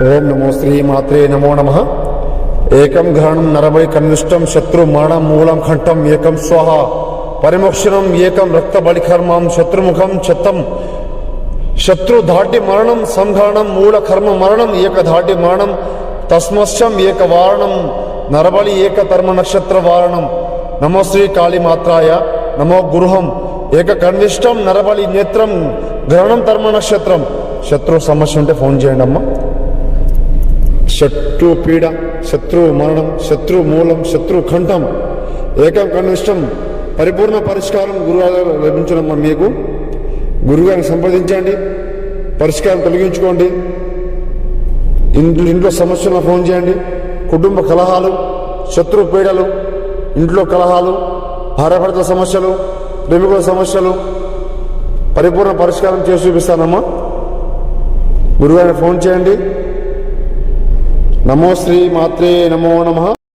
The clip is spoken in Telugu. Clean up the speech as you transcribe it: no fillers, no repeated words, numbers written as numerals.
ఓం నమో శ్రీ మాత్రే నమో నమః. ఏకం గ్రహణం నరవై కన్విష్టం శత్రు మరణం మూలం కంఠం ఏకం స్వాహ పరిమోక్షణం ఏకం రక్త బలికర్మం శత్రుముఖం చత్తం శత్రు ధాటి మరణం సంఘాణం మూల కర్మ మరణం ఏకధాటి మరణం తస్మశ్చం ఏక వారణం నరబలి ఏక తర్మ నక్షత్ర వారణం. నమో శ్రీ కాళీమాత్రాయ నమో గురుహం ఏక కన్విష్టం నరబలి నేత్రం గ్రహణం తర్మ నక్షత్రం. శత్రు సమస్య ఉంటే ఫోన్ చేయండి అమ్మా. శత్రు పీడ శత్రు మరణం శత్రు మూలం శత్రు కంఠం ఏకం కనిష్టం పరిపూర్ణ పరిష్కారం గురుగారు లభించడమ్మా. మీకు గురుగారిని సంప్రదించండి, పరిష్కారం తొలగించుకోండి. ఇంట్లో సమస్యలను ఫోన్ చేయండి. కుటుంబ కలహాలు, శత్రు పీడలు, ఇంట్లో కలహాలు, భార్యాభర్తల సమస్యలు, ప్రేమికుల సమస్యలు పరిపూర్ణ పరిష్కారం చేసి చూపిస్తానమ్మా. గురుగారిని ఫోన్ చేయండి. నమో శ్రీ మాత్రే నమో నమః.